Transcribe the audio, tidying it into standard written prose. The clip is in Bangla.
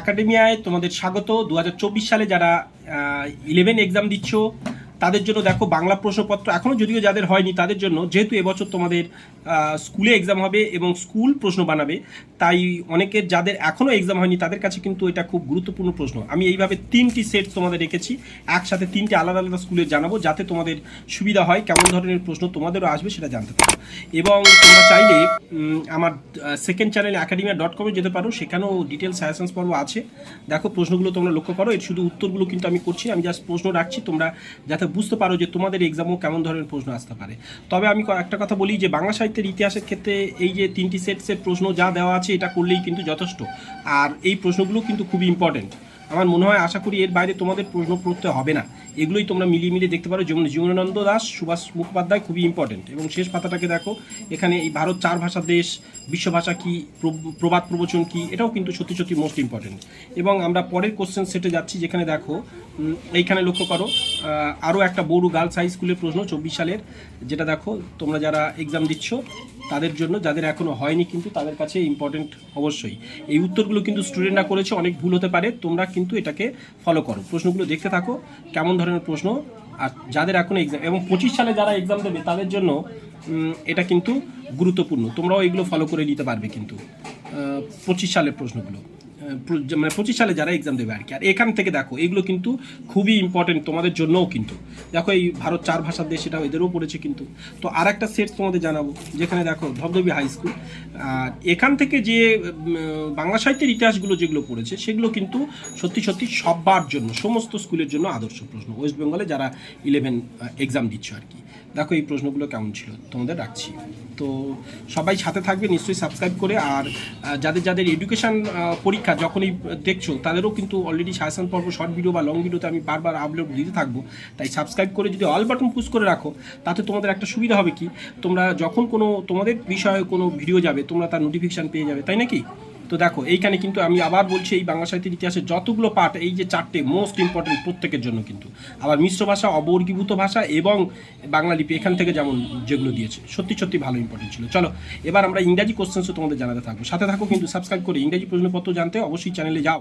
একাডেমিয়ায় তোমাদের স্বাগত। 2024 সালে যারা 11 এক্সাম দিচ্ছ তাদের জন্য দেখো বাংলা প্রশ্নপত্র এখনও যদিও যাদের হয়নি তাদের জন্য, যেহেতু এবছর তোমাদের স্কুলে এক্সাম হবে এবং স্কুল প্রশ্ন বানাবে, তাই অনেকের যাদের এখনও এক্সাম হয়নি তাদের কাছে কিন্তু এটা খুব গুরুত্বপূর্ণ প্রশ্ন। আমি এইভাবে 3টি সেট তোমাদের রেখেছি, একসাথে 3টে আলাদা আলাদা স্কুলে জানাবো, যাতে তোমাদের সুবিধা হয় কেমন ধরনের প্রশ্ন তোমাদেরও আসবে সেটা জানতে পারো। এবং তোমরা চাইলে আমার সেকেন্ড চ্যানেল academia.com যেতে পারো, সেখানেও ডিটেল সাজেশনস পর্ব আছে। দেখো প্রশ্নগুলো তোমরা লক্ষ্য করো, এর শুধু উত্তরগুলো কিন্তু আমি করছি, আমি জাস্ট প্রশ্ন রাখছি, তোমরা যাতে বুঝতে পারো যে তোমাদের এক্সামও কেমন ধরনের প্রশ্ন আসতে পারে। তবে আমি একটা কথা বলি যে বাংলা সাহিত্যের ইতিহাসের ক্ষেত্রে এই যে 3টি সেটসের প্রশ্ন যা দেওয়া আছে এটা করলেই কিন্তু যথেষ্ট। আর এই প্রশ্নগুলো কিন্তু খুবই ইম্পর্টেন্ট। আমার মনে হয়, আশা করি এর বাইরে তোমাদের প্রশ্ন পড়তে হবে না, এগুলোই তোমরা মিলিয়ে মিলিয়ে দেখতে পারো। যেমন জীবনানন্দ দাশ, সুভাষ মুখোপাধ্যায় খুবই ইম্পর্টেন্ট। এবং শেষ পাতাটাকে দেখো, এখানে এই ভারত 4 ভাষার দেশ, বিশ্বভাষা কি, প্রবাদ প্রবচন কি, এটাও কিন্তু সত্যি সত্যি মোস্ট ইম্পর্টেন্ট। এবং আমরা পরের কোশ্চেন সেটে যাচ্ছি, যেখানে দেখো এইখানে লক্ষ্য করো আরও একটা বড়ু গার্লস হাই স্কুলের প্রশ্ন 24 সালের, যেটা দেখো তোমরা যারা এক্সাম দিচ্ছ তাদের জন্য, যাদের এখনও হয়নি কিন্তু তাদের কাছে ইম্পর্টেন্ট অবশ্যই। এই উত্তরগুলো কিন্তু স্টুডেন্টরা করেছে, অনেক ভুল হতে পারে, তোমরা কিন্তু এটাকে ফলো করো, প্রশ্নগুলো দেখতে থাকো কেমন ধরনের প্রশ্ন। আর যাদের এখনও এক্সাম এবং 25 সালে যারা এক্সাম দেবে তাদের জন্য এটা কিন্তু গুরুত্বপূর্ণ, তোমরাও এগুলো ফলো করে নিতে পারবে কিন্তু 25 সালের প্রশ্নগুলো, মানে 25 সালে যারা এক্সাম দেবে আর কি। আর এখান থেকে দেখো এগুলো কিন্তু খুবই ইম্পর্টেন্ট তোমাদের জন্যও কিন্তু। দেখো এই ভারত 4 ভাষার দেশ, এটাও এদেরও পড়েছে কিন্তু। তো আর একটা সেট তোমাদের জানাবো, যেখানে দেখো ধবধবি হাই স্কুল। আর এখান থেকে যে বাংলা সাহিত্যের ইতিহাসগুলো যেগুলো পড়েছে সেগুলো কিন্তু সত্যি সত্যি সবার জন্য, সমস্ত স্কুলের জন্য আদর্শ প্রশ্ন, ওয়েস্ট বেঙ্গলে যারা 11 এক্সাম দিচ্ছ আর কি। দেখো এই প্রশ্নগুলো কেমন ছিল তোমাদের রাখছি। তো সবাই সাথে থাকবে নিশ্চয়ই সাবস্ক্রাইব করে। আর যাদের যাদের এডুকেশান পরীক্ষা যখনই দেখছো তাদেরও কিন্তু অলরেডি সাজেশন পর্ব শর্ট ভিডিও বা লং ভিডিওতে আমি বারবার আপলোড দিতে থাকবো, তাই সাবস্ক্রাইব করে যদি অল বাটন পুশ করে রাখো, তাতে তোমাদের একটা সুবিধা হবে কি, তোমরা যখন কোনো তোমাদের বিষয়ে কোনো ভিডিও যাবে তোমরা তার নোটিফিকেশান পেয়ে যাবে, তাই নাকি? তো দেখো এইখানে কিন্তু আমি আবার বলছি, এই বাংলা সাহিত্যের ইতিহাসে যতগুলো পার্ট, এই যে 4টে মোস্ট ইম্পর্টেন্ট প্রত্যেকের জন্য কিন্তু। আবার মিশ্র ভাষা, অবর্গীভূত ভাষা এবং বাংলা লিপি এখান থেকে যেমন যেগুলো দিয়েছে সত্যি সত্যি ভালো ইম্পর্টেন্ট ছিল। চলো এবার আমরা ইংরাজি কোশ্চেন্সও তোমাদের জানাতে থাকবো, সাথে থাকো কিন্তু সাবস্ক্রাইব করে। ইংরাজি প্রশ্নপত্র জানতে অবশ্যই চ্যানেলে যাও।